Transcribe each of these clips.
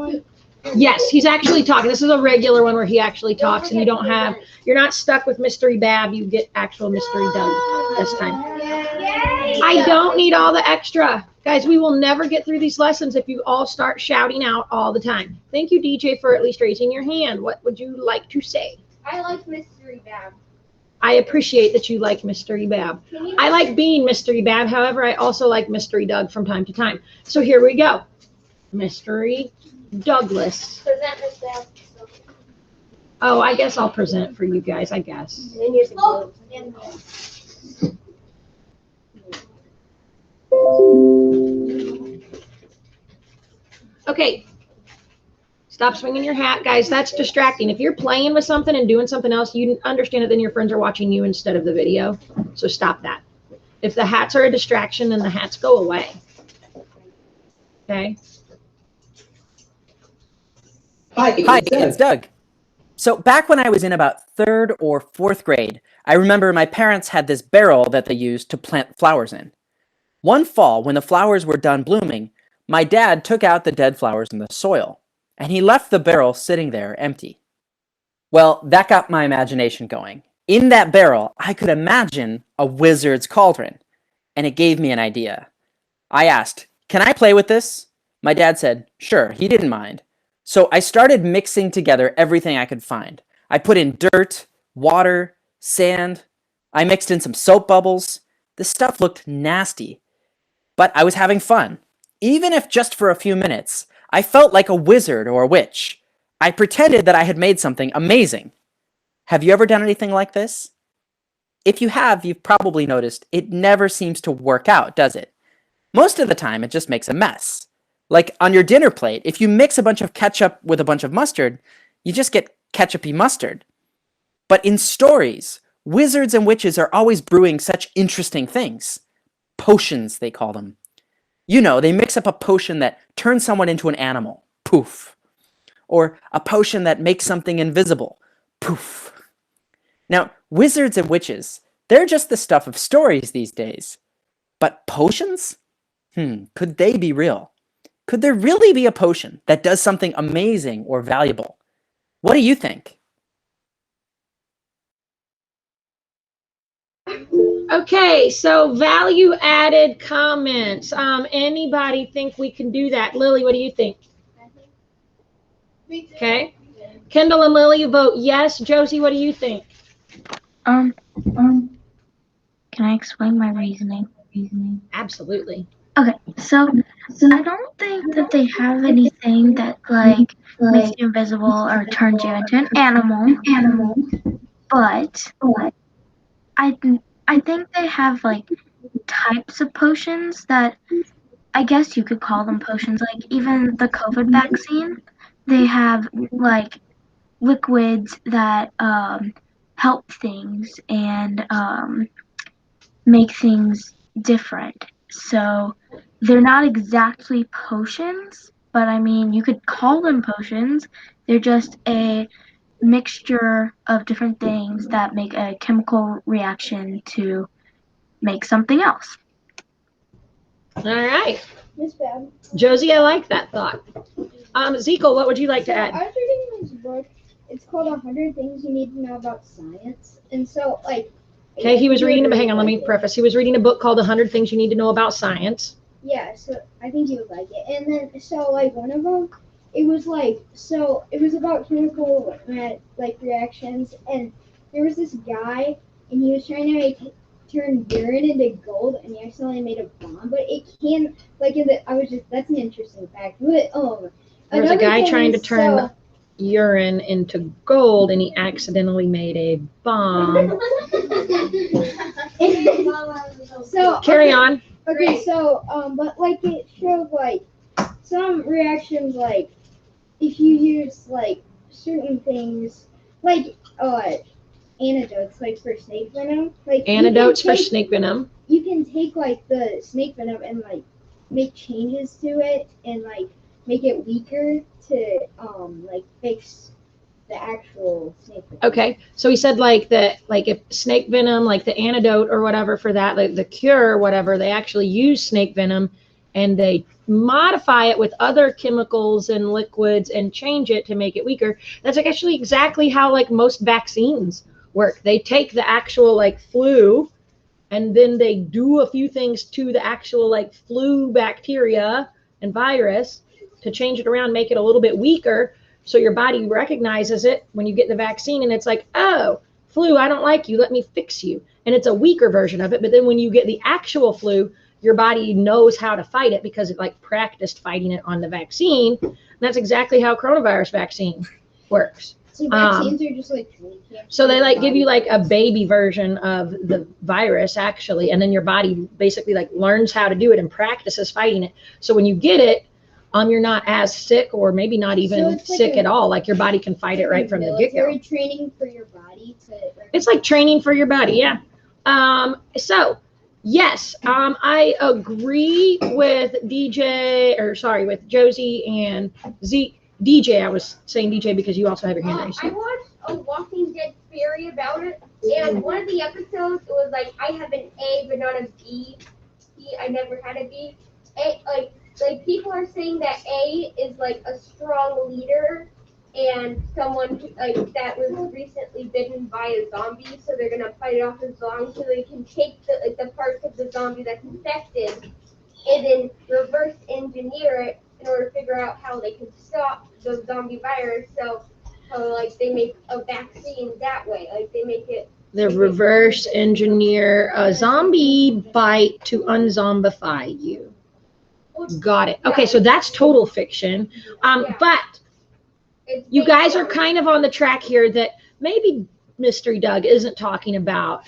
one? Yes, he's actually talking. This is a regular one where he actually talks, and you're not stuck with Mystery Bab. You get actual Mystery Doug this time. I don't need all the extra. Guys, we will never get through these lessons if you all start shouting out all the time. Thank you, DJ, for at least raising your hand. What would you like to say? I like Mystery Bab. I appreciate that you like Mystery Bab. I like being Mystery Bab. However, I also like Mystery Doug from time to time. So here we go. Mystery Douglas. Present Miss Bab. Oh, I guess I'll present for you guys, I guess. Okay. Stop swinging your hat, guys. That's distracting. If you're playing with something and doing something else, you understand that then your friends are watching you instead of the video. So stop that. If the hats are a distraction, then the hats go away. Okay? Hi, it's Doug. So back when I was in about 3rd or 4th grade, I remember my parents had this barrel that they used to plant flowers in. One fall, when the flowers were done blooming, my dad took out the dead flowers in the soil, and he left the barrel sitting there empty. Well, that got my imagination going. In that barrel, I could imagine a wizard's cauldron, and it gave me an idea. I asked, "Can I play with this?" My dad said, sure, he didn't mind. So I started mixing together everything I could find. I put in dirt, water, sand. I mixed in some soap bubbles. The stuff looked nasty, but I was having fun. Even if just for a few minutes, I felt like a wizard or a witch. I pretended that I had made something amazing. Have you ever done anything like this? If you have, you've probably noticed it never seems to work out, does it? Most of the time, it just makes a mess. Like on your dinner plate, if you mix a bunch of ketchup with a bunch of mustard, you just get ketchupy mustard. But in stories, wizards and witches are always brewing such interesting things. Potions, they call them. You know, they mix up a potion that turns someone into an animal. Poof. Or a potion that makes something invisible. Poof. Now, wizards and witches, they're just the stuff of stories these days. But potions? Could they be real? Could there really be a potion that does something amazing or valuable? What do you think? Okay, so value added comments. Anybody think we can do that? Lily, what do you think? Okay. Kendall and Lily vote yes. Josie, what do you think? Can I explain my reasoning? Absolutely. Okay, so I don't think that they have anything that like makes you invisible or turns you into an animal. But I think they have like types of potions that I guess you could call them potions. Like even the COVID vaccine, they have like liquids that help things and make things different. So they're not exactly potions, but I mean, you could call them potions. They're just a mixture of different things that make a chemical reaction to make something else. All right. Josie, I like that thought. Zekel, what would you like to add? I was reading this book. It's called 100 Things You Need to Know About Science. And so, like... Okay, he was reading, hang on, let me preface. He was reading a book called 100 Things You Need to Know About Science. Yeah, so I think you would like it. And then, so, like, one of them, it was, like, so, it was about chemical, like, reactions. And there was this guy, and he was trying to turn urine into gold, and he accidentally made a bomb. But it can, like, that's an interesting fact. But, there was a guy trying to turn urine into gold, and he accidentally made a bomb. So carry on. Okay, so but like it showed like some reactions, like if you use like certain things, like antidotes, like for snake venom, like antidotes for snake venom. You can take like the snake venom and like make changes to it and like make it weaker to like fix the actual snake venom. Okay, so he said like if snake venom, like the antidote or whatever for that, like the cure or whatever, they actually use snake venom and they modify it with other chemicals and liquids and change it to make it weaker. That's like actually exactly how like most vaccines work. They take the actual like flu and then they do a few things to the actual like flu bacteria and virus to change it around, make it a little bit weaker, so your body recognizes it when you get the vaccine, and it's like, oh, flu, I don't like you, let me fix you. And it's a weaker version of it, but then when you get the actual flu, your body knows how to fight it because it like practiced fighting it on the vaccine. And that's exactly how coronavirus vaccine works. So vaccines are just like training camps. So they like give you like a baby version of the virus actually, and then your body basically like learns how to do it and practices fighting it. So when you get it, you're not as sick, or maybe not even it's like sick at all. Like your body can fight it right from the get-go. Military training for your body to. It's like training for your body, yeah. So yes, I agree with with Josie and Zeke. DJ, I was saying DJ because you also have your hand raised. I watched a Walking Dead theory about it, and one of the episodes, it was like, I have an A but not a B. I never had a B. Like people are saying that A is like a strong leader and someone like that was recently bitten by a zombie, so they're gonna fight it off as long so they can take the parts of the zombie that's infected and then reverse engineer it in order to figure out how they can stop the zombie virus. So like they make a vaccine that way, like they make it. They reverse engineer a zombie bite to unzombify you. Got it. Okay, so that's total fiction. But you guys are kind of on the track here that maybe Mystery Doug isn't talking about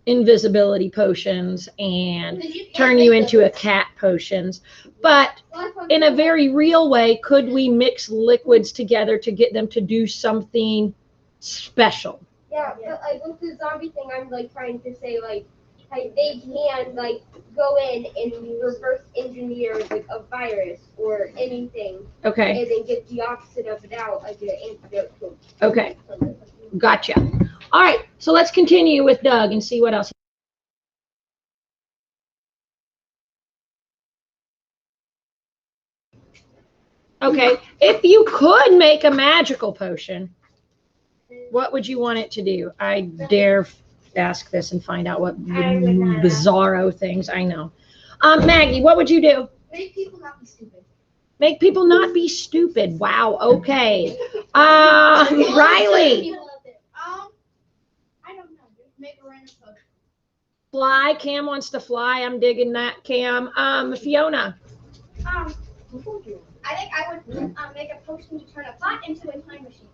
invisibility potions and turn you into a cat potions, but in a very real way, could we mix liquids together to get them to do something special? Yeah, but like with the zombie thing, I'm like trying to say like they can like go in and reverse engineer like a virus or anything, Okay. and then get the opposite of it out, like an antidote to it. Okay. Gotcha. All right, so let's continue with Doug and see what else. Okay, if you could make a magical potion, what would you want it to do? I dare ask this and find out what bizarro things I know. Maggie, what would you do? Make people not be stupid. Make people not be stupid. Wow, okay. Riley. I don't know. Just make a random potion. Fly. Cam wants to fly. I'm digging that, Cam. Fiona. I think I would make a potion to turn a pot into a time machine.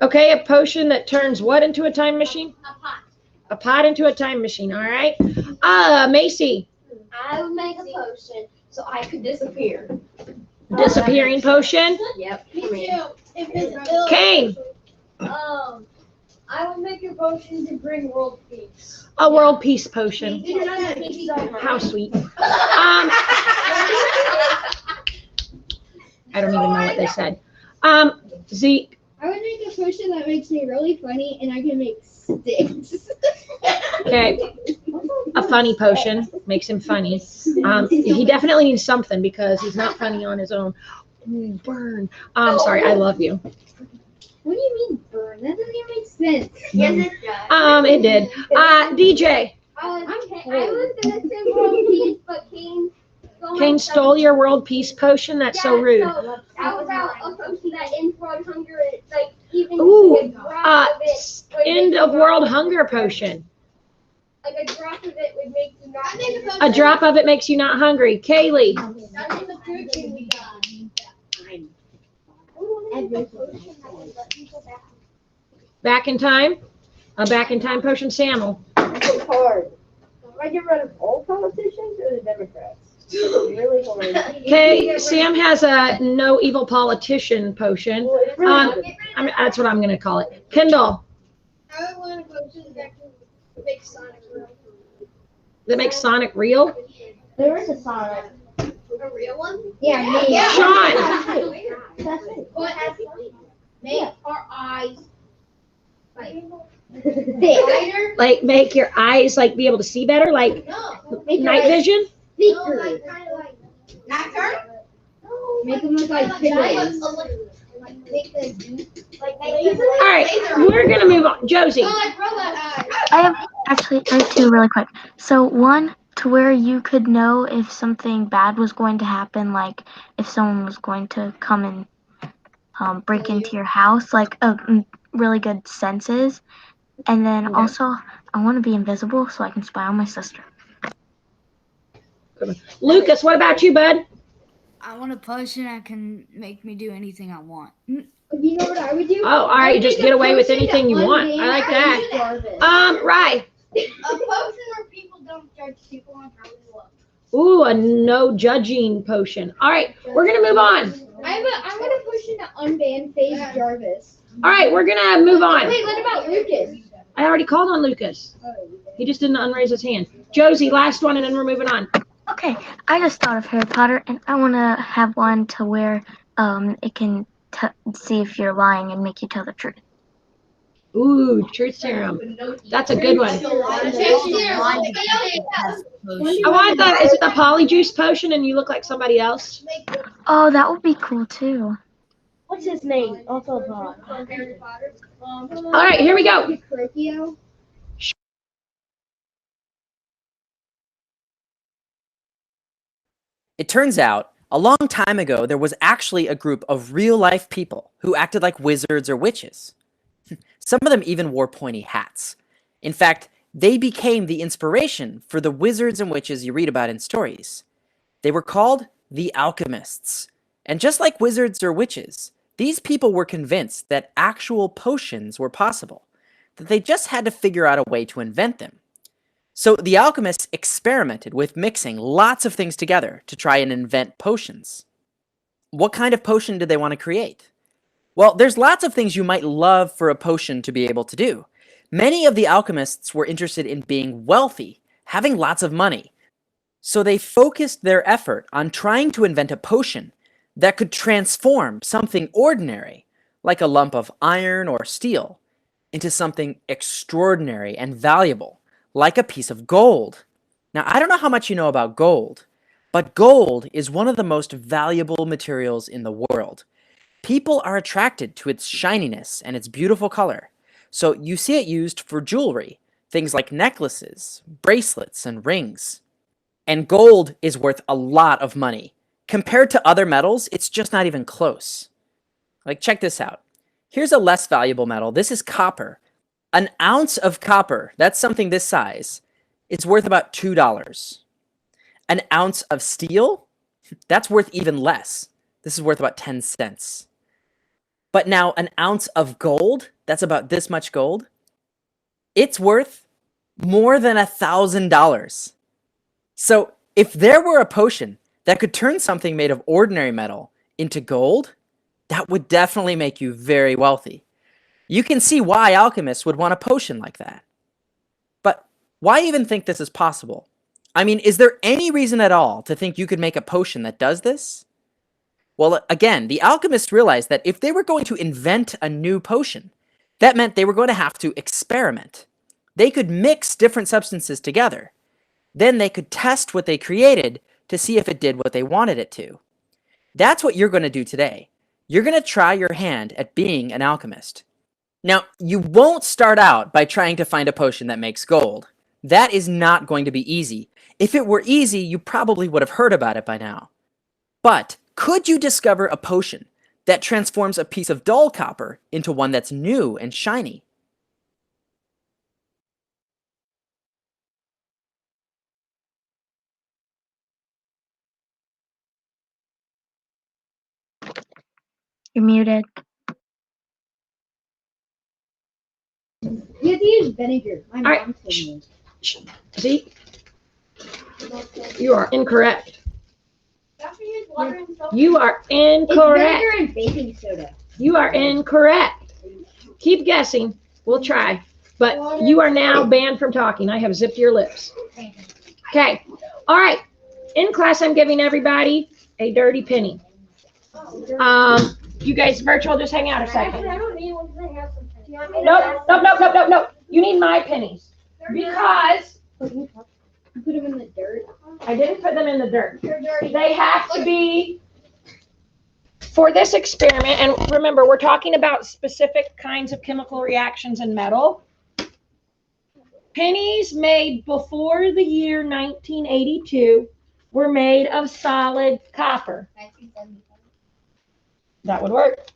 Okay, a potion that turns what into a time machine? A pot. A pot into a time machine, all right. Macy. I would make a potion so I could disappear. Disappearing potion. Yep. Me too. Invisibility. Kane. I would make a potion to bring world peace. A world peace potion. How How sweet. I don't even know what they said. Zeke. I would make a potion that makes me really funny, and I can make sticks. Okay. A funny potion makes him funny. He definitely needs something because he's not funny on his own. Ooh, burn. Sorry, I love you. What do you mean burn? That doesn't even make sense. Yes, it does. It did. DJ. I was gonna say world peace, but Kane stole your world peace potion. That's so rude. So how about a potion that ends world hunger? Like even Ooh, a drop of it. would End make of you world not hunger hungry. potion. Like a drop of it would make you not. hungry. A drop of it makes you not hungry. Kaylee. That's in the food thing we got. Back in time. A back in time potion. Samuel. It's hard. Do I get rid of all politicians or the Democrats? It's really hard. Okay, Sam has a no evil politician potion. Well, it really That's what I'm going to call it. Kendall. I would want a potion that can make Sonic real. That makes Sonic real. there is a Sonic. A real one? Yeah, me. Sean. That's it. But make our eyes like Thick. brighter. Like make your eyes like be able to see better, like No. Make your night eyes vision. No, like kind of like Make them look like piglets. All right, we're gonna move on. Josie. I have two really quick. So one, to where you could know if something bad was going to happen, like if someone was going to come and break into your house, like really good senses. And then also, I want to be invisible so I can spy on my sister. Lucas, what about you, bud? I want a potion that can make me do anything I want. You know what I would do? Oh, all right, just get away with anything you want. I like that. Rye. A potion where people don't judge people on how they look. Ooh, a no judging potion. All right, we're gonna move on. I want to push into unban phase Jarvis. All right, we're gonna move on. Wait, what about Lucas? I already called on Lucas. He just didn't unraise his hand. Josie, last one, and then we're moving on. Okay, I just thought of Harry Potter, and I want to have one to where it can see if you're lying and make you tell the truth. Ooh, truth serum. That's a good one. I want that. Is it the polyjuice potion and you look like somebody else? Oh, that would be cool too. What's his name? Also Bob. All right, here we go. Pinocchio. It turns out, a long time ago, there was actually a group of real-life people who acted like wizards or witches. Some of them even wore pointy hats. In fact, they became the inspiration for the wizards and witches you read about in stories. They were called the alchemists. And just like wizards or witches, these people were convinced that actual potions were possible, that they just had to figure out a way to invent them. So the alchemists experimented with mixing lots of things together to try and invent potions. What kind of potion did they want to create? Well, there's lots of things you might love for a potion to be able to do. Many of the alchemists were interested in being wealthy, having lots of money. So they focused their effort on trying to invent a potion that could transform something ordinary, like a lump of iron or steel, into something extraordinary and valuable, like a piece of gold. Now, I don't know how much you know about gold, but gold is one of the most valuable materials in the world. People are attracted to its shininess and its beautiful color. So you see it used for jewelry, things like necklaces, bracelets, and rings. And gold is worth a lot of money. Compared to other metals, it's just not even close. Like, check this out. Here's a less valuable metal. This is copper. An ounce of copper, that's something this size, is worth about $2. An ounce of steel, that's worth even less. This is worth about 10 cents. But now an ounce of gold, that's about this much gold, it's worth more than $1,000. So if there were a potion that could turn something made of ordinary metal into gold, that would definitely make you very wealthy. You can see why alchemists would want a potion like that. But why even think this is possible? I mean, is there any reason at all to think you could make a potion that does this? Well, again, the alchemists realized that if they were going to invent a new potion, that meant they were going to have to experiment. They could mix different substances together. Then they could test what they created to see if it did what they wanted it to. That's what you're going to do today. You're going to try your hand at being an alchemist. Now, you won't start out by trying to find a potion that makes gold. That is not going to be easy. If it were easy, you probably would have heard about it by now. But could you discover a potion that transforms a piece of dull copper into one that's new and shiny? You're muted. You have to use vinegar. My right. mom told me. See? You are incorrect. You are It's incorrect. vinegar and baking soda. You are incorrect. Keep guessing. We'll try. But you are now banned from talking. I have zipped your lips. Okay. All right. In class, I'm giving everybody a dirty penny. You guys virtual, just hang out a second. I don't need one because I have some pennies. Nope. You need my pennies. Because You put them in the dirt. I didn't put them in the dirt. You're dirty. They have to be, for this experiment, and remember, we're talking about specific kinds of chemical reactions in metal. Pennies made before the year 1982 were made of solid copper. 1975. That would work.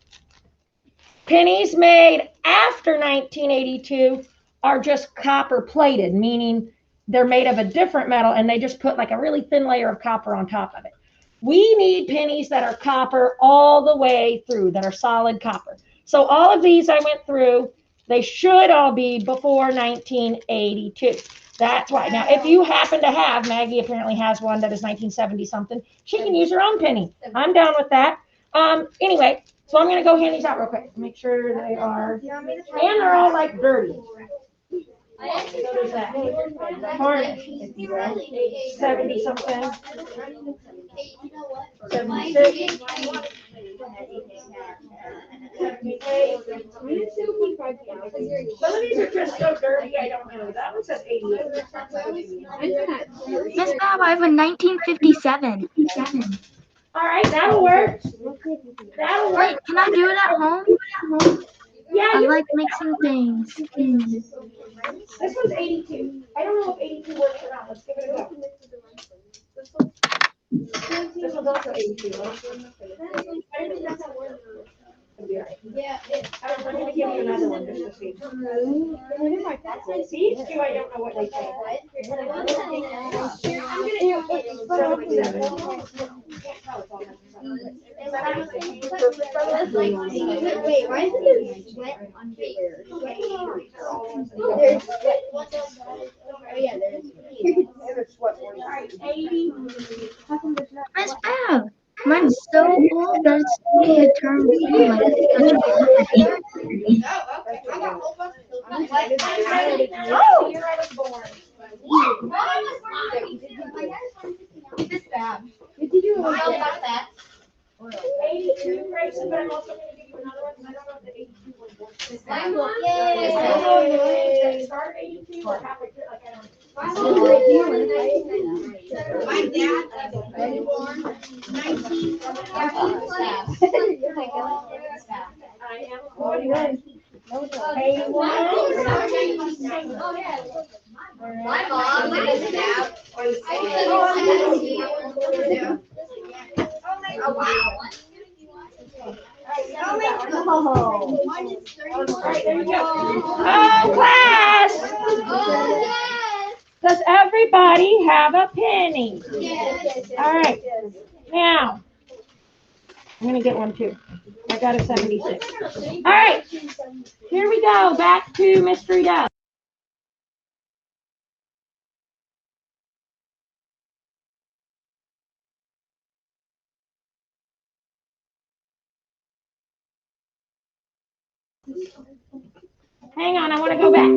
Pennies made after 1982 are just copper plated, meaning they're made of a different metal and they just put like a really thin layer of copper on top of it. We need pennies that are copper all the way through, that are solid copper. So all of these I went through, they should all be before 1982. That's why. Now, if you happen to have, Maggie apparently has one that is 1970 something, she can use her own penny. I'm down with that. Anyway, so I'm going to go hand these out real quick. Make sure they are, and they're all like dirty. So there's that. Tarnish, 70 something. 76. 78. Some of these are just so dirty, I don't know. That one says 88. Miss Bab, I have a 1957. All right, that'll work. That'll work. Wait, can I do it at home? Yeah, I you, like mixing things. this one's 82. I don't know if 82 works or not. Let's give it a go. This one's also 82. It'll be all right. Yeah. I'm going to give you another one just to see. These two, I don't know what they say. 77. Wait, why isn't there sweat underwear? There's sweat. Oh yeah, there's. All right, 80. Miss Bab, mine's so old that it's starting to turn blue, like Oh, you're I was born. This bad. Did you do I don't want that. 82, Grayson, but I'm also going to give you another one. I don't know if the 82 will work. This bad. Yay! Start 82 or halfway through, like I don't. My dad was born 19. I am 41. 81. My mom is now. Oh wow. All right, there we go. Oh, class! Does everybody have a penny? All right. Now, I'm going to get one too. I got a 76. All right. Here we go. Back to Mystery Doug. Hang on, I want to go back.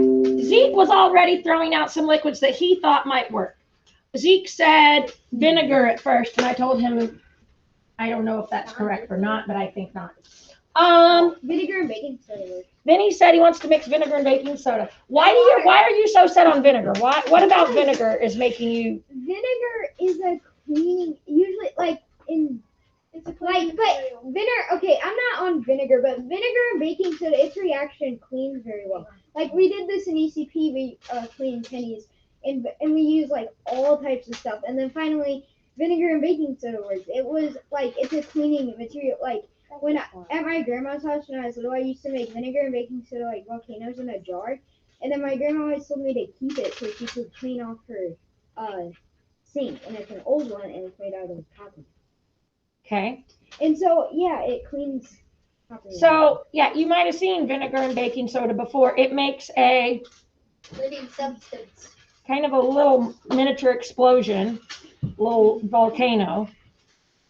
Zeke was already throwing out some liquids that he thought might work. Zeke said vinegar at first, and I told him, I don't know if that's correct or not, but I think not. Vinegar and baking soda. Then he said he wants to mix vinegar and baking soda. Why are you so set on vinegar? What about vinegar is making you? Vinegar is a cleaning, usually like in. It's a like, but vinegar. Okay, I'm not on vinegar, but vinegar and baking soda, its reaction cleans very well. Like we did this in ECP, we cleaned pennies, and we used like all types of stuff, and then finally vinegar and baking soda works. It was like it's a cleaning material. Like when at my grandma's house when I was little, I used to make vinegar and baking soda like volcanoes in a jar, and then my grandma always told me to keep it so she could clean off her sink, and it's an old one and it's made out of copper. Okay. And so, yeah, it cleans copper. So, yeah, you might have seen vinegar and baking soda before. It makes a Living substance. kind of a little miniature explosion, little volcano.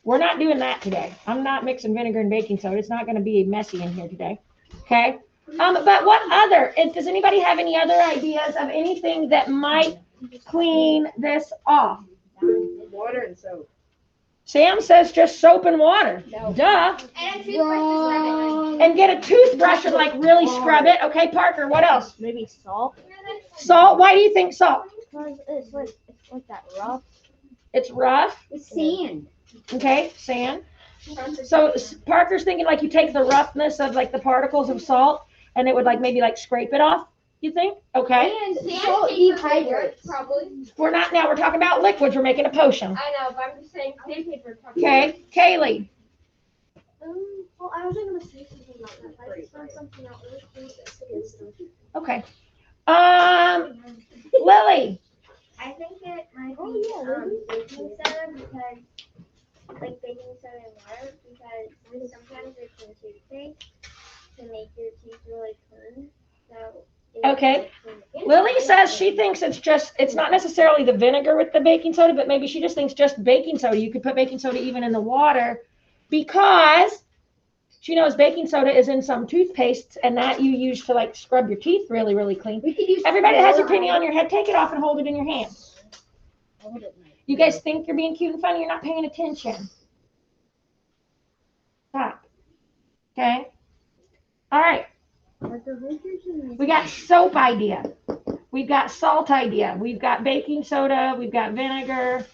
We're not doing that today. I'm not mixing vinegar and baking soda. It's not going to be messy in here today. Okay. But what other? Does anybody have any other ideas of anything that might clean this off? Water and soap. Sam says just soap and water. No. Duh. And a toothbrush to scrub it. And get a toothbrush and like really scrub it. Okay, Parker, what else? Maybe salt. Salt. Why do you think salt? Because it's like that rough. It's rough. It's sand. Okay, sand. So Parker's thinking like you take the roughness of like the particles of salt and it would like maybe like scrape it off, you think? Okay. And salt dehydrates. Probably. We're not now, we're talking about liquids. We're making a potion. I know, but I'm just saying sandpaper. Probably. Okay, Kaylee. Well, I wasn't gonna say something about that, but I just found something out really cool that's against them. Okay. Lily. I think it might be baking soda because, like baking soda and water, because sometimes it's in toothpaste to make your teeth really clean. So. Okay. Lily says she thinks it's not necessarily the vinegar with the baking soda, but maybe she just thinks just baking soda. You could put baking soda even in the water because she knows baking soda is in some toothpastes and that you use to like scrub your teeth really, really clean. Everybody that has your penny on your head, take it off and hold it in your hand. You guys think you're being cute and funny, you're not paying attention. Stop. Okay? All right. We got soap idea. We've got salt idea. We've got baking soda. We've got vinegar.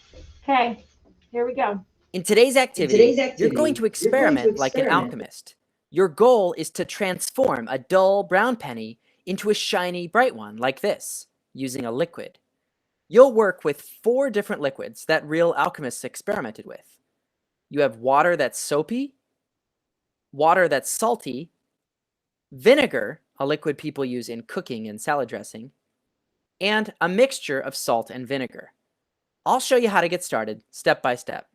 Okay, here we go. In today's activity, you're going to experiment like an alchemist. Your goal is to transform a dull brown penny into a shiny bright one like this, using a liquid. You'll work with 4 different liquids that real alchemists experimented with. You have water that's soapy, water that's salty, vinegar, a liquid people use in cooking and salad dressing, and a mixture of salt and vinegar. I'll show you how to get started step by step.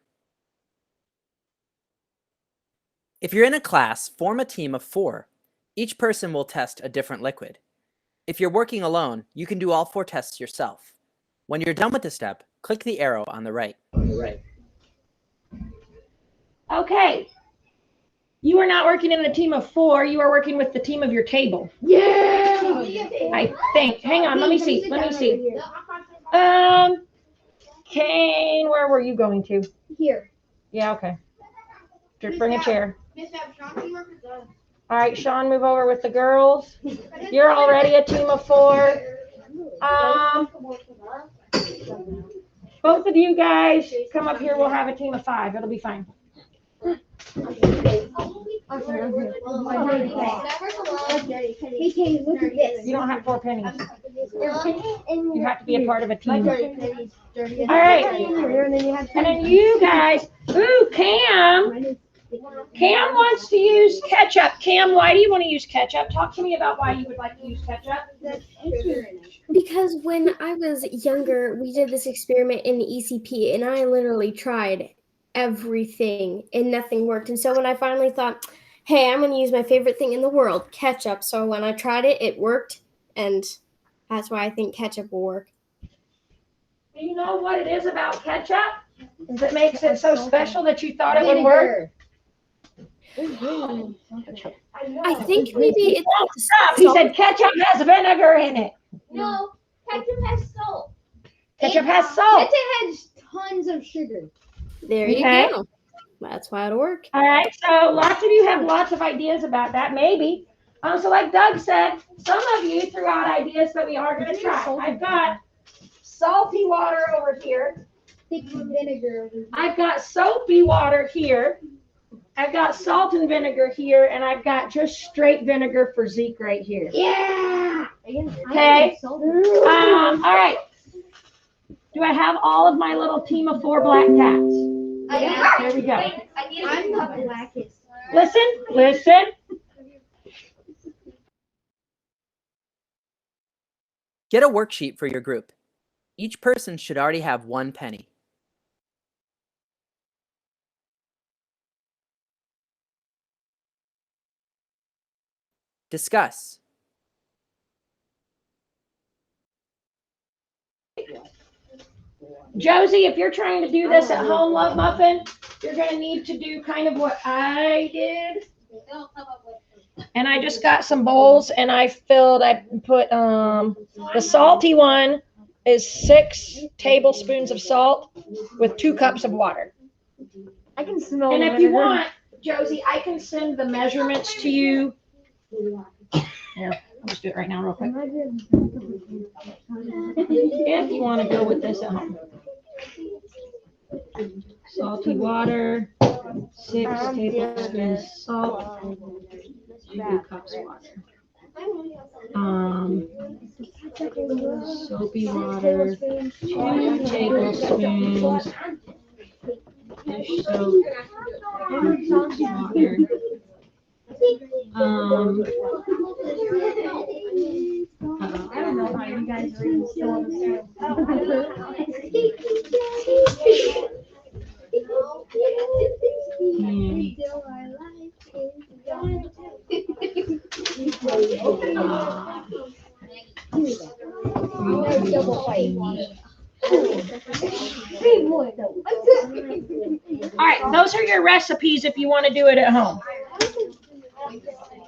If you're in a class, form a team of 4. Each person will test a different liquid. If you're working alone, you can do all 4 tests yourself. When you're done with the step, click the arrow on the right. Okay. You are not working in the team of 4. You are working with the team of your table. Yeah. I think. Hang on. Let me see. Kane, where were you going to? Here. Yeah, okay. Just bring a chair. All right, Sean, move over with the girls. You're already a team of 4. Both of you guys come up here. We'll have a team of 5. It'll be fine. Hey, Kay, look at this. You don't have 4 pennies. You have to be a part of a team. All right. And then you guys, ooh, Cam wants to use ketchup. Cam, why do you want to use ketchup? Talk to me about why you would like to use ketchup. Because when I was younger, we did this experiment in the ECP, and I literally tried everything, and nothing worked. And so when I finally thought, hey, I'm going to use my favorite thing in the world, ketchup. So when I tried it, it worked, and that's why I think ketchup will work. Do you know what it is about ketchup that makes it so special that you thought it would work? I think maybe it's Stop. He said ketchup has vinegar in it. No, ketchup has salt. Ketchup has salt. Ketchup has tons of sugar. There you go. That's why it'll work. All right. So lots of you have lots of ideas about that. Maybe. So like Doug said, some of you threw out ideas that we are going to try. I've got salty water over here. Thick vinegar. I've got soapy water here. I've got salt and vinegar here, and I've got just straight vinegar for Zeke right here. Yeah. Okay. All right. Do I have all of my little team of 4 black cats? Yeah. There we go. I'm the blackest. Listen. Get a worksheet for your group. Each person should already have 1 penny. Discuss. Josie, if you're trying to do this at home, Love Muffin, you're going to need to do kind of what I did. And I just got some bowls and I put the salty one is 6 tablespoons of salt with 2 cups of water. I can smell And it. if you want, Josie, I can send the measurements to you. Here, I'll just do it right now real quick. If you want to go with this at home. salty water, 6 tablespoons salt, 2 cups water. Soapy water, 2 tablespoons. Dish soap, water. I don't know how you guys are even still on the All right, those are your recipes if you want to do it at home.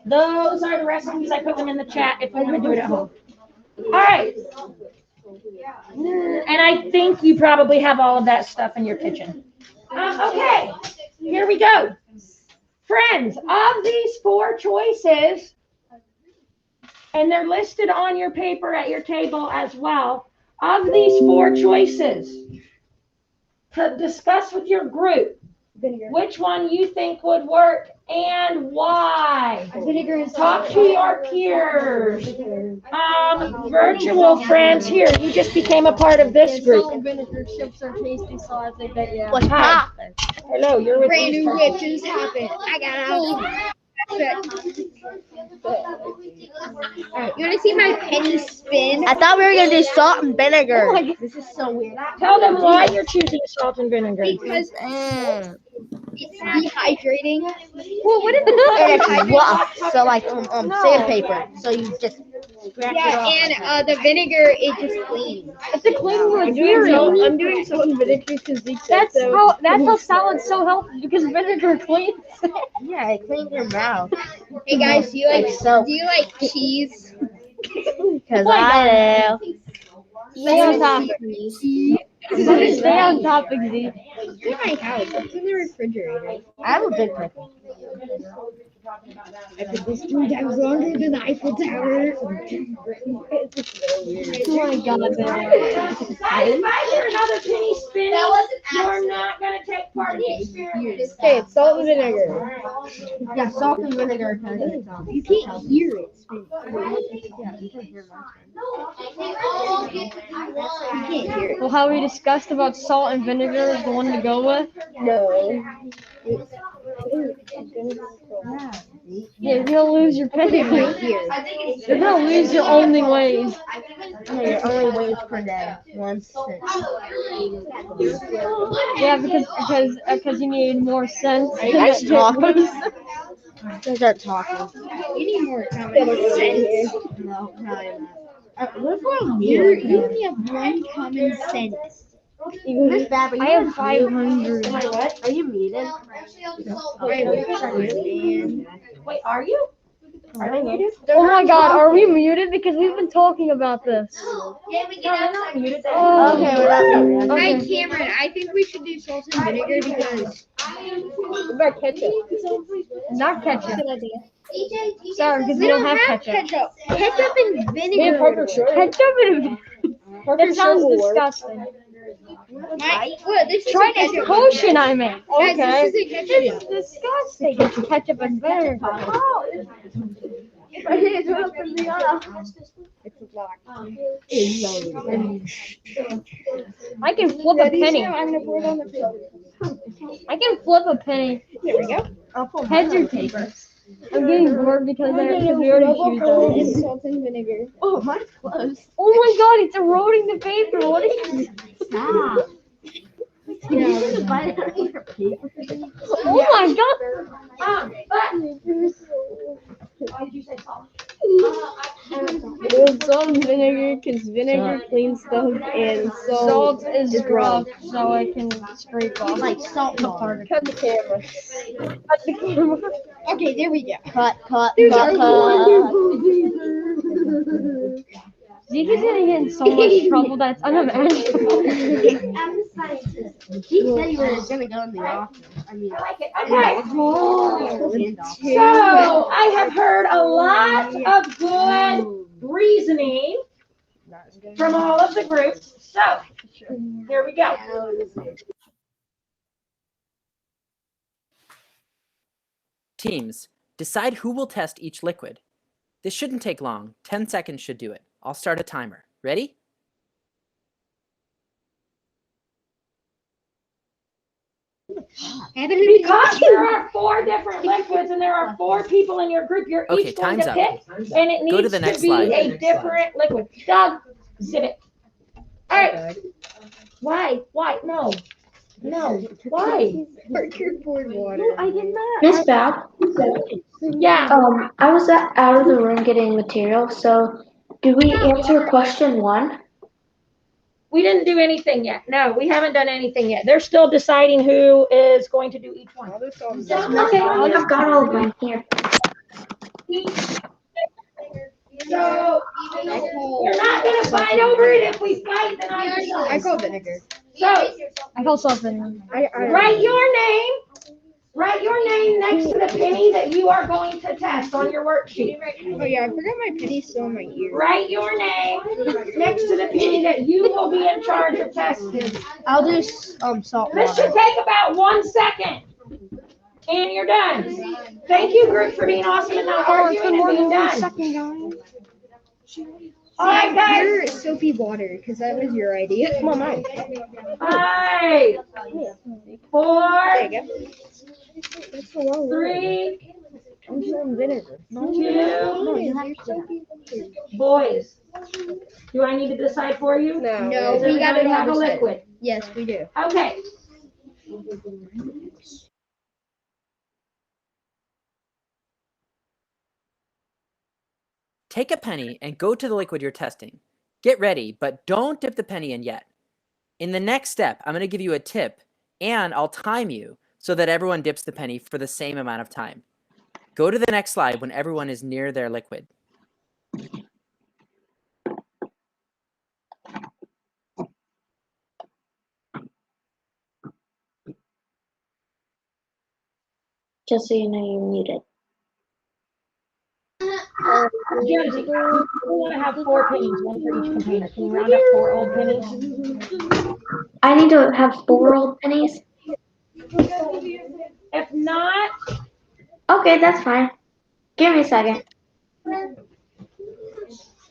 Those are the recipes. I put them in the chat if you want to do it at home. All right. And I think you probably have all of that stuff in your kitchen. Okay, here we go. Friends, of these 4 choices, and they're listed on your paper at your table as well, of these 4 choices, to discuss with your group which one you think would work and why. Talk to your peers. Virtual friends here. You just became a part of this group. Salt and vinegar chips are tasty, so I think that, yeah. What's poppin'? Hello, you're with Brand these new friends. whip just happened. I got out. Alright, you want to see my penny spin? I thought we were gonna do salt and vinegar. This is so weird. Tell them why you're choosing salt and vinegar. Because it's dehydrating. Well, what is it? And it's rough, so like sandpaper. So you just scratch it off. Yeah, and the vinegar it just cleans. It's a clean material. I'm doing salt and vinegar because that's how salad's so healthy, because vinegar cleans. Yeah, it cleans your mouth. Hey guys, do you like soap. cheese? Because I do. Stay on topic. Stay on topic, Z. It's in my house. It's in the refrigerator. I have a big pickle. I put this 3 times longer than the Eiffel Tower. Oh my god, If I hear another penny spin, you're not going to take part in the experience. Okay, it's salt and vinegar. Yeah, salt and vinegar. You can't hear it. You can't hear it. Well, how we discussed about salt and vinegar is the one to go with. No. Yeah, you're gonna lose your pedigree. You're gonna lose your only ways. Your only ways per day. 1 cent. Yeah, because you need more sense. Are you guys talking? You guys aren't talking. You need more common sense. No, probably not. What if we're You only have 1 common sense. Miss Bab, I have 500. What? Are you muted? Wait, are you? Are they muted? Oh my god, are we muted? Because we've been talking about this. No, they're not muted. Oh, Okay, we're not muted. Hi, Cameron. I think we should do salt and vinegar because What about ketchup? Not ketchup. Sorry, because we don't have ketchup. Ketchup and vinegar. Ketchup and that sounds disgusting. This is Try a this ketchup. potion I made. Guys, Okay. this is a ketchup. It's disgusting. Ketchup and vinegar. I can flip a penny. I'm gonna pour it on the table. I can flip a penny. There we go. Heads or tails? I'm getting bored because we already choose those. And salt and vinegar. Oh, mine's close. Oh my god, it's eroding the paper. What is it? Stop. You just bite it out of your paper. Oh my god. Why did you say salt? Salt and vinegar, because vinegar cleans stuff, and salt is rough, so I can scrape off. Like salt the water. part. Cut the camera. Cut the camera. Okay, there we go. Cut. Zeke's gonna get in so much trouble that's unimaginable. She said you were gonna go in the office. I mean, I like it. Okay. handoff. So I have heard a lot of good reasoning from all of the groups. So here we go. Teams, decide who will test each liquid. This shouldn't take long. 10 seconds should do it. I'll start a timer. Ready? Because there are 4 different liquids and there are 4 people in your group, you're Okay, each going time's to up. pick, and it needs Go to the next be slide. a different liquid. Doug, zip it. All right. Why? No. Why? water. I did not. Miss Bab, Yeah. I was out of the room getting material, so do we answer question 1? We didn't do anything yet. No, we haven't done anything yet. They're still deciding who is going to do each one. Okay, I've got all of mine here. So, we're not going to fight over it. If we fight, then I call vinegar. So, I call something. write your name next to the penny that you are going to test on your worksheet. Oh yeah, I forgot my penny still in my ear. Write your name next to the penny that you will be in charge of testing. I'll do salt This should take about 1 second. And you're done. Thank you, group, for being awesome and not arguing and being done. All right, guys. Your soapy water, because that was your idea. Come on, mine. 5, 4, That's a lot of water. 3, I'm doing vinegar. 2, boys. Do I need to decide for you? No, Does we gotta everybody have a decide. liquid. Yes, we do. Okay. Take a penny and go to the liquid you're testing. Get ready, but don't dip the penny in yet. In the next step, I'm going to give you a tip, and I'll time you so that everyone dips the penny for the same amount of time. Go to the next slide when everyone is near their liquid. Just so you know, you're muted. Josie, we want to have 4 pennies, 1 for each container. Can you round up 4 old pennies? I need to have 4 old pennies. If not, Okay, that's fine. Give me a second.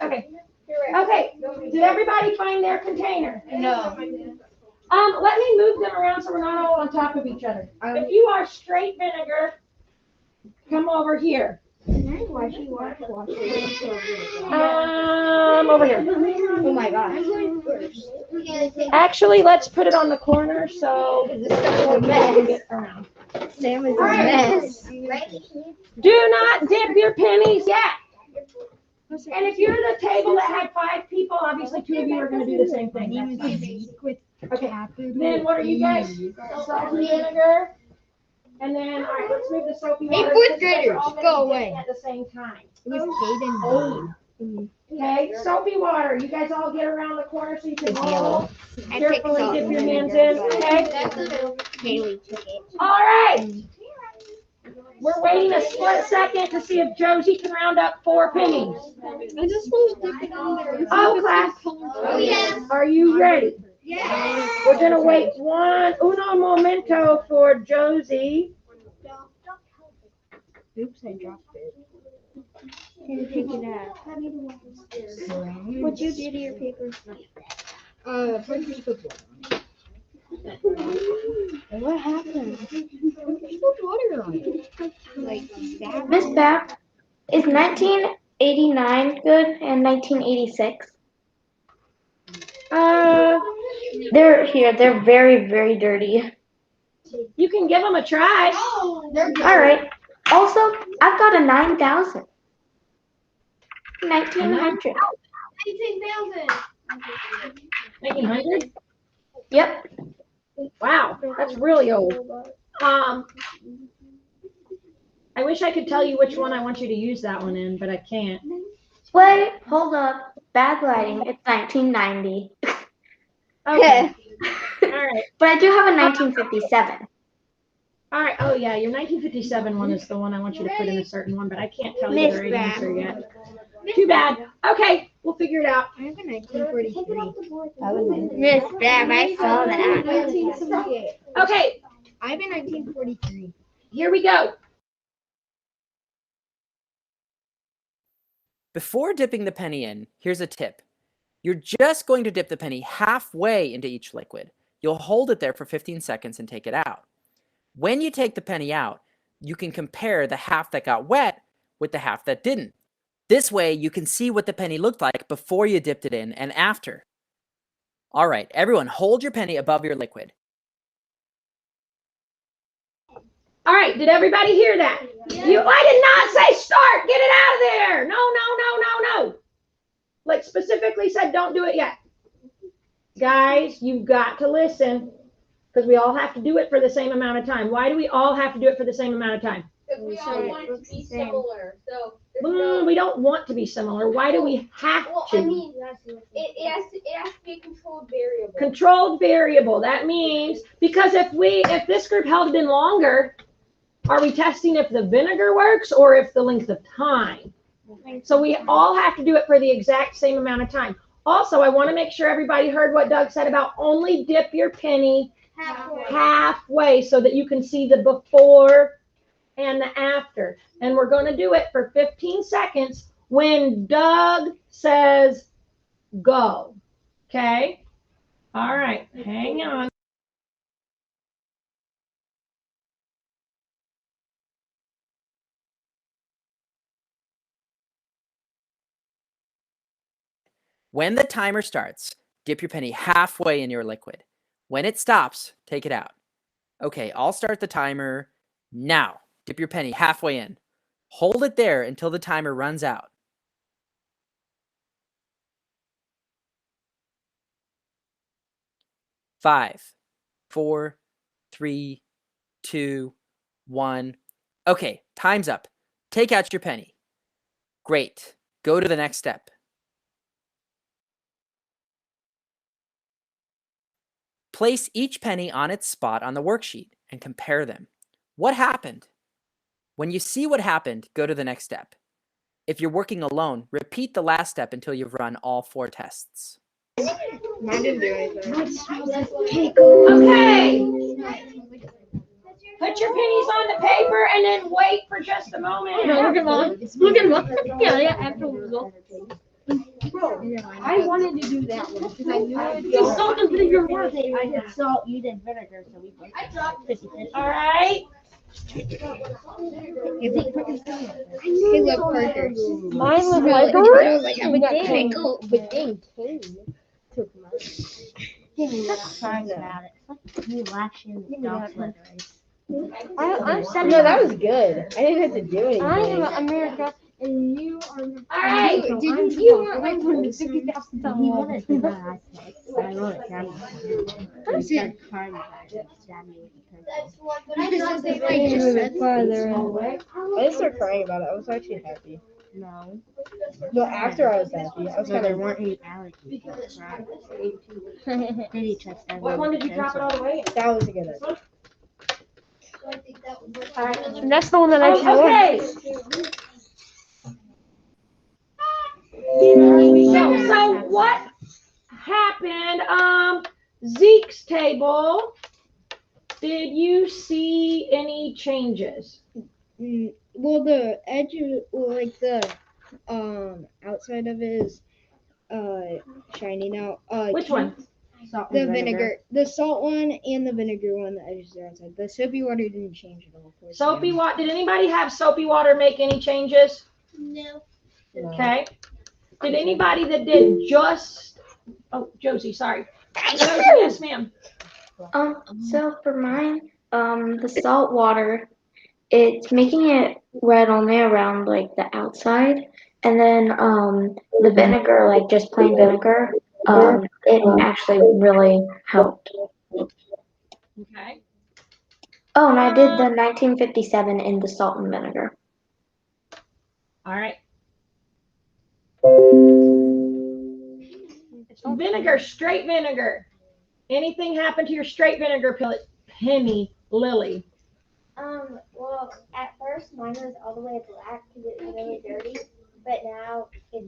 okay. Okay, did everybody find their container? No. Let me move them around so we're not all on top of each other. If you are straight vinegar, come over here. Over here. Oh my gosh. Actually, let's put it on the corner so we'll get around. Sam is a mess. Do not dip your pennies yet. And if you're the table that had 5 people, obviously 2 of you are going to do the same thing. That's fine. Okay. Then what are you guys? Salt and vinegar. And then, all right, let's move the soapy water. Hey, fourth graders, go away. At the same time. It was Hayden. Okay, soapy water. You guys all get around the corner so you can It's all yellow. carefully dip your hands in. Okay. Haley took it. All right. We're waiting a split second to see if Josie can round up 4 pennies. I just was dipping on there. Oh, class. Oh, yeah. Are you ready? Yeah. We're gonna wait uno momento for Josie. Oops, I dropped it. Can you take it out? What'd you do to your paper? What happened? You put water on it. Like that. Miss Bab, is 1989 good and 1986? They're very, very dirty. You can give them a try. All right. Also, I've got a 9,000. 1900. 1900? Yep. Wow, that's really old. I wish I could tell you which one I want you to use that one in, but I can't. Wait, hold up. Bad lighting. It's 1990. Okay. All right. But I do have a 1957. All right. Oh, yeah. Your 1957 one is the one I want you to put in a certain one, but I can't tell you the right answer yet. Too bad. Okay. We'll figure it out. I have a 1943. Miss Bab, I saw that. 1978. Okay. I have a 1943. Here we go. Before dipping the penny in, here's a tip. You're just going to dip the penny halfway into each liquid. You'll hold it there for 15 seconds and take it out. When you take the penny out, you can compare the half that got wet with the half that didn't. This way, you can see what the penny looked like before you dipped it in and after. All right, everyone, hold your penny above your liquid. All right, did everybody hear that? I did not say start. Get it out of there. No. Like specifically said, don't do it yet. Guys, you've got to listen because we all have to do it for the same amount of time. Why do we all have to do it for the same amount of time? Because we all want it to be similar. So We don't want to be similar. Why do we have well, to? I mean, it has to be a controlled variable. Controlled variable. That means because if this group held it in longer, are we testing if the vinegar works or if the length of time? So we all have to do it for the exact same amount of time. Also, I want to make sure everybody heard what Doug said about only dip your penny halfway so that you can see the before and the after. And we're going to do it for 15 seconds when Doug says go. Okay? All right. Hang on. When the timer starts, dip your penny halfway in your liquid. When it stops, take it out. Okay, I'll start the timer now. Dip your penny halfway in. Hold it there until the timer runs out. Five, 4, 3, 2, 1. Okay, time's up. Take out your penny. Great. Go to the next step. Place each penny on its spot on the worksheet and compare them. What happened? When you see what happened, go to the next step. If you're working alone, repeat the last step until you've run all 4 tests. Mine didn't do anything. Okay. Put your pennies on the paper and then wait for just a moment. No, look at mom. Look at mom. Yeah, actual result. Bro, I wanted to do that one because I knew it. You salt and vinegar work. I did salt, you did vinegar, so we both. I dropped 50-50. All right. Caleb Parker. Mine was like we got pickle. But dang, Katie took mine. Crying about it. It's like you watching the dog sled race. No, that was good. I didn't have to do anything. I am America, and you are. All right. You want like 50,000 times. He wanted to do that. I wrote it down. He said crying about it. I didn't start crying about it. I was actually happy. No. No, after I was happy. I was kind There of. weren't any allergies. Did he test that? What one did you drop it all the way? That was a good one. All right. And that's the one that actually Okay. So what happened? Zeke's table. Did you see any changes? Well, the edge of, like the outside of it is shiny now. Which one? Salt The and vinegar, the salt one and the vinegar one, the edges are outside. The soapy water didn't change at all. Soapy water. Did anybody have soapy water make any changes? No. Okay. Did anybody that did just? Oh, Josie, sorry. Josie, yes, ma'am. So for mine, the salt water, it's making it red only around like the outside, and then the vinegar, like just plain vinegar, it actually really helped. Okay. Oh, and I did the 1957 in the salt and vinegar. All right. Vinegar, straight vinegar. Anything happened to your straight vinegar penny, Lily? Well, at first mine was all the way black because it was really dirty, but now it's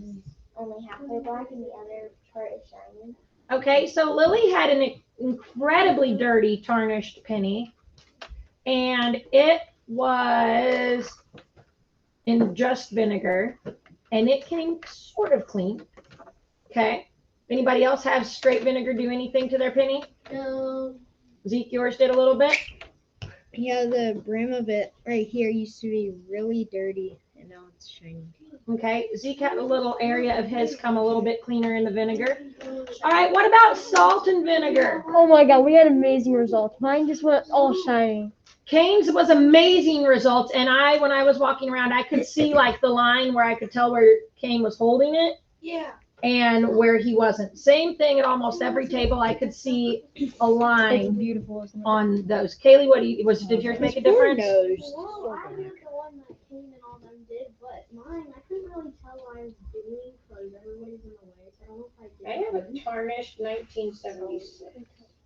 only halfway black and the other part is shiny. Okay, so Lily had an incredibly dirty tarnished penny, and it was in just vinegar. and it came sort of clean. Okay. Anybody else have straight vinegar do anything to their penny? No. Zeke, yours did a little bit. Yeah, the brim of it right here used to be really dirty, and now it's shiny. Okay, Zeke had a little area of his come a little bit cleaner in the vinegar. All right, what about salt and vinegar? Oh my god, we had amazing results. Mine just went all shiny. Kane's was amazing results, and when I was walking around, I could see like the line where I could tell where Kane was holding it. Yeah. And where he wasn't. Same thing at almost every table. I could see a line Beautiful, isn't it? on those. Kaylee, did yours make a difference? Well, I did the one that Kane and all them did, but mine, I couldn't really tell what I was doing because everybody's in the way, so I don't know if I I did. have a tarnished 1976.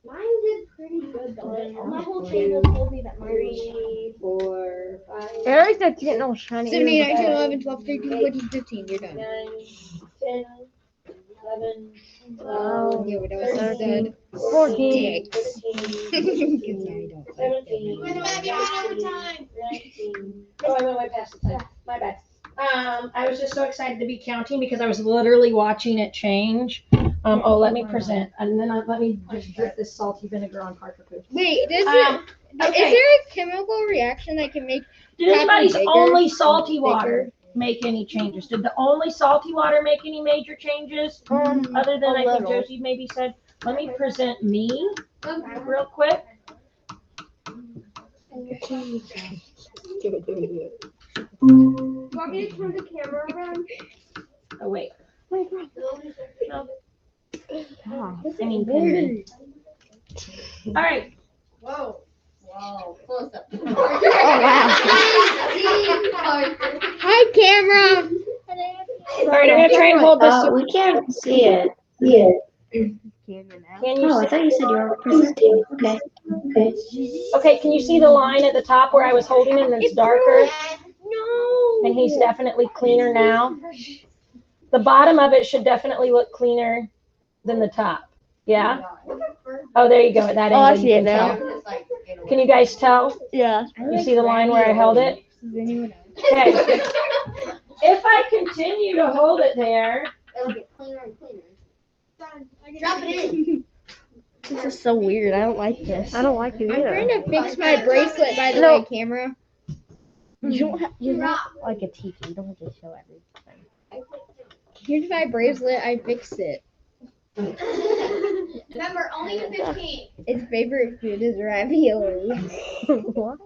Mine did pretty good though. My whole table told me that mine was shiny. 3, 4, 5, I like that getting all shiny. 7, 8, 9, 10, 11, 12, 13, 14, 15. You're done. 9, 10, 11, Wow. Yeah, but I was dead. 14. 16, 17, 19. Oh, I went way past the time. My bad. I was just so excited to be counting because I was literally watching it change. Let me present, and then let me just drip this salty vinegar on Parker food. Wait, is Okay. there a chemical reaction that can make Did anybody's bigger? only salty water make any changes? Did the only salty water make any major changes? Other than a I think little. Josie maybe said, let me present me real quick. Want me to turn the camera around? Oh, wait. No. Ah. I mean, pin. All right. Whoa. Wow. Close up. Oh wow. Hi, camera. All right, I'm gonna try and hold this. We can't see it. Can you Oh, I see? thought you said you were presenting. Okay. Okay, can you see the line at the top where I was holding it and it's darker? No. And he's definitely cleaner now. The bottom of it should definitely look cleaner than the top. Yeah? Oh, there you go. At that Oh, I angle, see you it can now. tell. Can you guys tell? Yeah. You see the line where I held it? Okay. If I continue to hold it there, It'll get cleaner and cleaner. Drop it in. This is so weird. I don't like this. I don't like it I'm either. trying to fix my bracelet, by the No. way, camera. You don't have, you're not like a teacher. You don't have to show everything. Here's my bracelet. I fixed it. Remember, only the 15. Its favorite food is ravioli. What?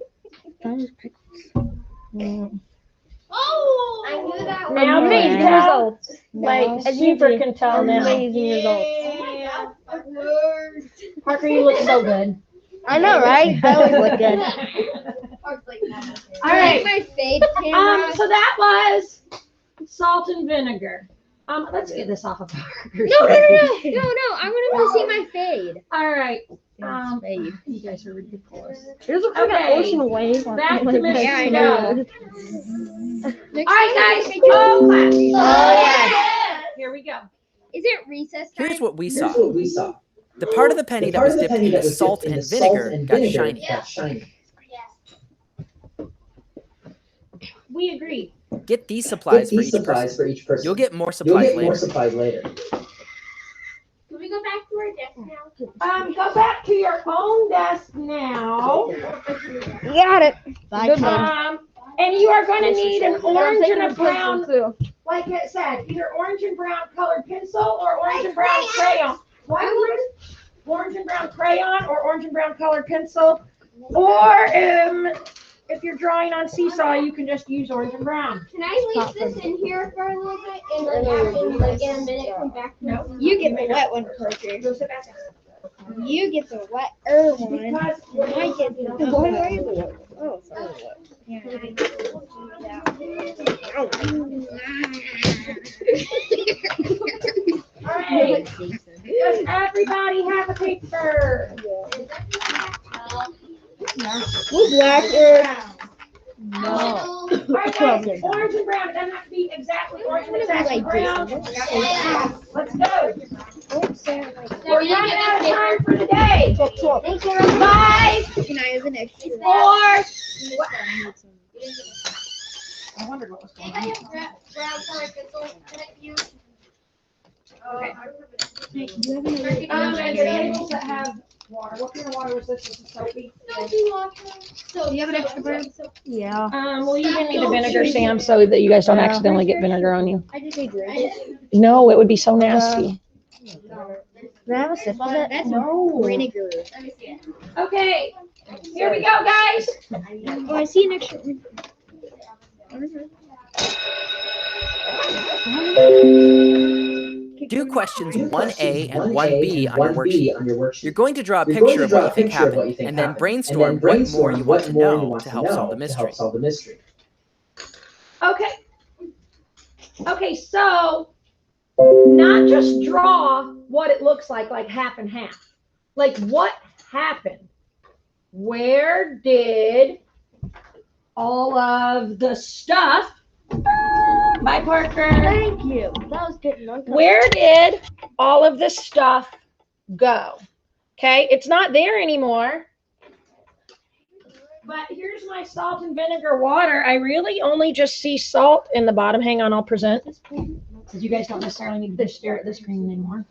That is pickles. Oh! I knew that was now Amazing can you tell? results. Like, As super you can tell now. Amazing results. Parker, you look so good. I know, right? I always look good. All right. My fade camera. So that was salt and vinegar. Let's get this off of Parker. No. I want to see my fade. All right. Fade. You guys are ridiculous. There's a freaking Okay. ocean wave. on Back my to neck. Mr. I Doe. know. All right, guys. Oh, clap. yeah. Here we go. Is it recess time? Here's what we saw. The part of the penny that was dipped into salt and vinegar got shiny. We agree. Get these supplies for each person. You'll get more supplies later. Can we go back to our desk now? Go back to your own desk now. Got it. Bye, And you are going to need an orange and a pencil brown, too. like it said, either orange and brown colored pencil or orange and brown crayon. Why would orange and brown crayon or orange and brown colored pencil? Or if you're drawing on Seesaw, you can just use orange and brown. Can I leave this in here for a little bit and like in a minute come back? No. You get the wet one, Parker. Go sit back down. You get the wetter one. Because I get the Why why the wet one? Oh, sorry. Yeah, all right. Does everybody have a paper? Blacker. No. All right, guys, orange and brown. It doesn't have to be exactly orange and exactly brown. Let's go. We're running out of time for today. 5, Can I have an extra? 4. I wondered what was going on. Brown color pencil. And tables that have water. What kind of water was this? This is soapy. So you have an extra bird? Yeah. Will you give me the vinegar, Sam, so that you guys don't accidentally get vinegar on you? I just need drink. No, it would be so nasty. Can I have a sip of it? That's No. vinegar. Let me see it. Okay, here we go, guys. Oh, I see an extra. Do questions 1A and 1B on your worksheet. You're going to draw a picture of what you think happened, and then brainstorm what more you want to know to help solve the mystery. Okay. Okay, so not just draw what it looks like half and half. Like what happened? Where did all of the stuff? Bye, Parker. Thank you. That was getting uncomfortable. Where did all of this stuff go? Okay, it's not there anymore. But here's my salt and vinegar water. I really only just see salt in the bottom. Hang on, I'll present. Because you guys don't necessarily need to stare at the screen anymore.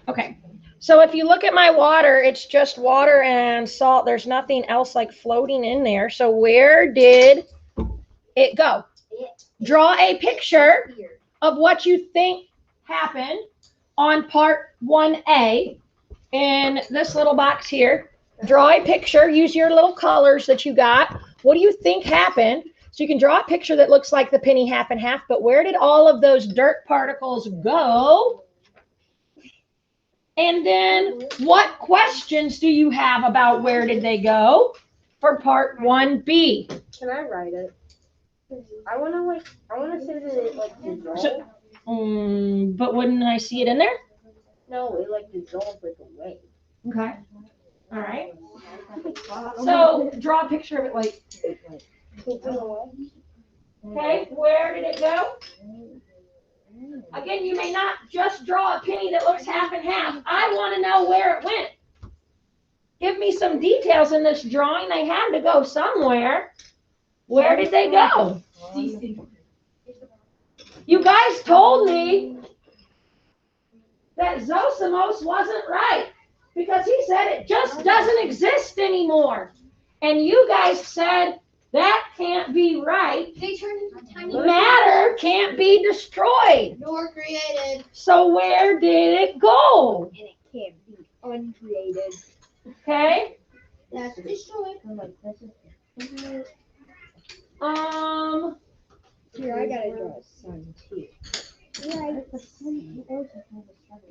Okay. So if you look at my water, it's just water and salt. There's nothing else like floating in there. So where did it go? Draw a picture of what you think happened on part 1A in this little box here. Draw a picture. Use your little colors that you got. What do you think happened? So you can draw a picture that looks like the penny half and half, but where did all of those dirt particles go? And then what questions do you have about where did they go for part 1B? Can I write it? I want to say that it like dissolved. But wouldn't I see it in there? No, it like dissolved like away. Okay. All right. So draw a picture of it like, okay, where did it go? Again, you may not just draw a penny that looks half and half. I want to know where it went. Give me some details in this drawing. They had to go somewhere. Where did they go? You guys told me that Zosimos wasn't right because he said it just doesn't exist anymore. And you guys said that can't be right. They turned into tiny Matter can't be destroyed. Nor created. So where did it go? And it can't be uncreated. Okay. That's destroyed. Here, I gotta draw a sun too.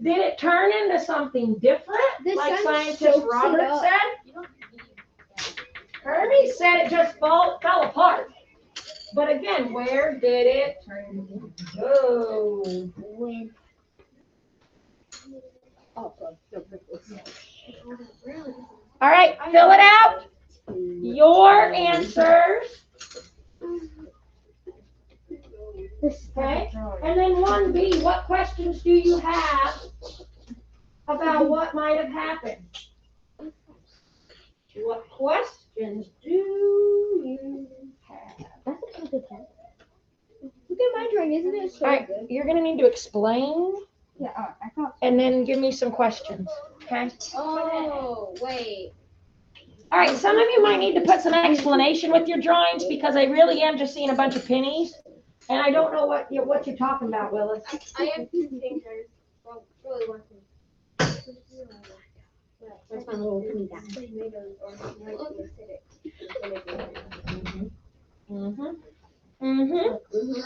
Did it turn into something different? The Like sun scientist soaks it Robert up. said? Herbie said it just fell apart. But again, where did it go? When. All right, fill it out. Your answers. Okay, and then 1B, what questions do you have about what might have happened? What questions do you have? Look at my drawing, isn't it so All right, good? you're gonna need to explain Yeah, I thought. and then give me some questions, okay? Oh, wait. All right, some of you might need to put some explanation with your drawings because I really am just seeing a bunch of pennies. And I don't know what you're talking about, Willis. I have two fingers. Well, really one finger. Where's my little penny back?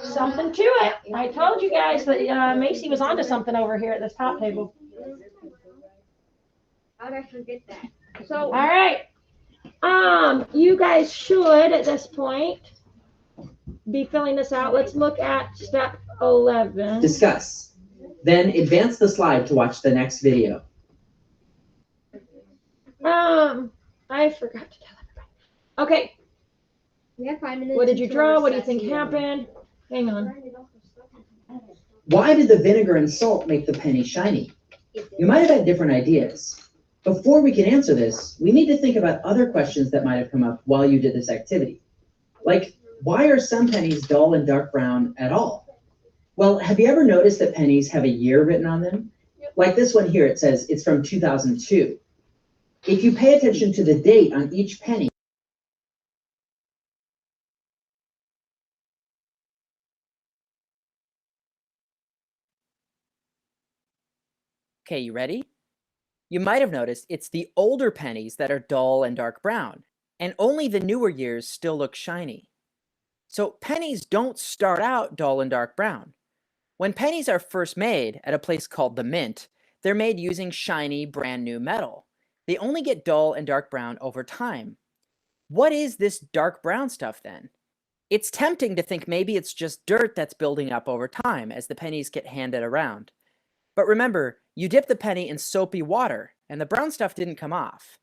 Something to it. I told you guys that Macy was onto something over here at this top table. How did I forget that? So, all right. You guys should at this point be filling this out. Let's look at step 11. Discuss. Then advance the slide to watch the next video. I forgot to tell everybody. Okay, We have 5 minutes. what did you until draw? What do you recess. think happened? Hang on. Why did the vinegar and salt make the penny shiny? You might have had different ideas. Before we can answer this, we need to think about other questions that might have come up while you did this activity. Like, why are some pennies dull and dark brown at all? Well, have you ever noticed that pennies have a year written on them? Like this one here, it says it's from 2002. If you pay attention to the date on each penny, okay, you ready? You might have noticed it's the older pennies that are dull and dark brown, and only the newer years still look shiny. So pennies don't start out dull and dark brown. When pennies are first made at a place called the Mint, they're made using shiny, brand new metal. They only get dull and dark brown over time. What is this dark brown stuff then? It's tempting to think maybe it's just dirt that's building up over time as the pennies get handed around. But remember, you dip the penny in soapy water and the brown stuff didn't come off.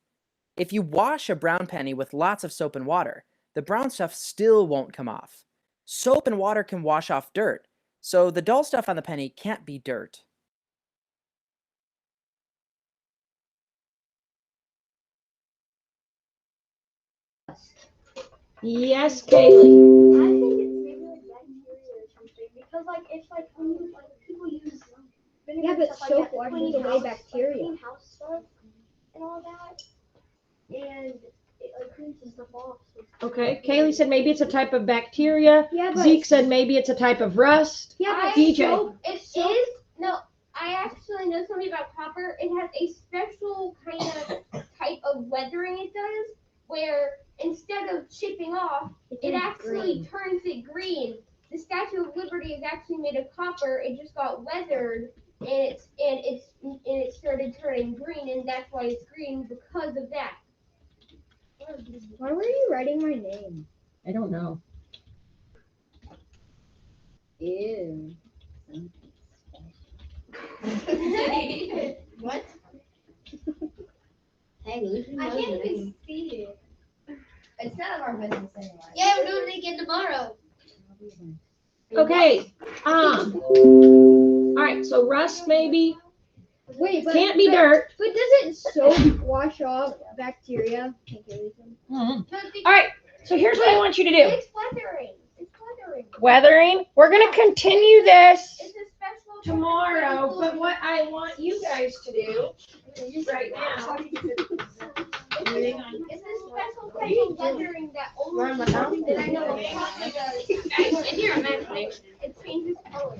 If you wash a brown penny with lots of soap and water, the brown stuff still won't come off. Soap and water can wash off dirt, so the dull stuff on the penny can't be dirt. Yes, Kaylee. I think it's maybe like bacteria or something because like it's like when you like people use vinegar Yeah, but and stuff soap like that to washes clean away house, bacteria. clean house stuff and all that, and it like cleans the stuff off. So Okay, Kaylee said maybe it's a type of bacteria. Yeah, but Zeke said maybe it's a type of rust. yeah, but DJ. soap- It is no. I actually know something about copper. It has a special kind of type of weathering it does, where instead of chipping off, it actually turns it green. The Statue of Liberty is actually made of copper. It just got weathered, and it started turning green, and that's why it's green because of that. Why were you writing my name? I don't know. Ew. What? Hey, Lucy I knows can't your even name. see it. It's none of our business anyway. Yeah, we're doing it again tomorrow. Okay. All right. So rust maybe Wait, but can't be but, dirt. But doesn't soap wash off bacteria? All right. So here's what I want you to do. It's weathering. It's weathering. Weathering. We're gonna continue this It's a special tomorrow. But what I want you guys to do right now. It's a special type of weathering that only that I know of copper does. In your imagination, it changes color.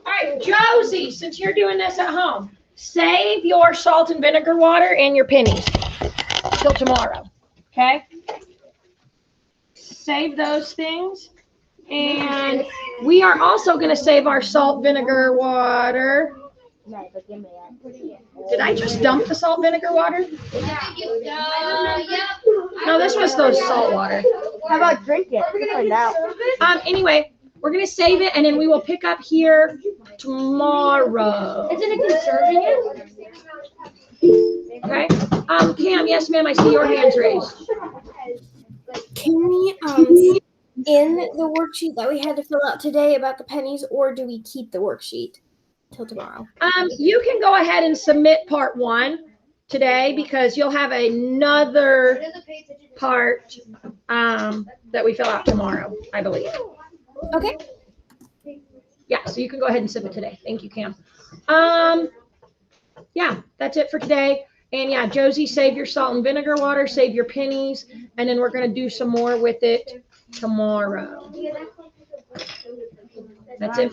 All right, Josie, since you're doing this at home, save your salt and vinegar water and your pennies till tomorrow. Okay? Save those things. And we are also going to save our salt vinegar water. No, but give me that. Did I just dump the salt vinegar water? No, this was the salt water. How about drink it? Find out. Anyway, we're going to save it and then we will pick up here tomorrow. Isn't it conserving it? Okay? Cam, yes, ma'am, I see your hands raised. Can we in the worksheet that we had to fill out today about the pennies, or do we keep the worksheet till tomorrow? You can go ahead and submit part 1 today because you'll have another part that we fill out tomorrow, I believe. Okay. Yeah, so you can go ahead and submit today. Thank you, Cam. Yeah, that's it for today. And yeah, Josie, save your salt and vinegar water, save your pennies, and then we're going to do some more with it tomorrow. That's it.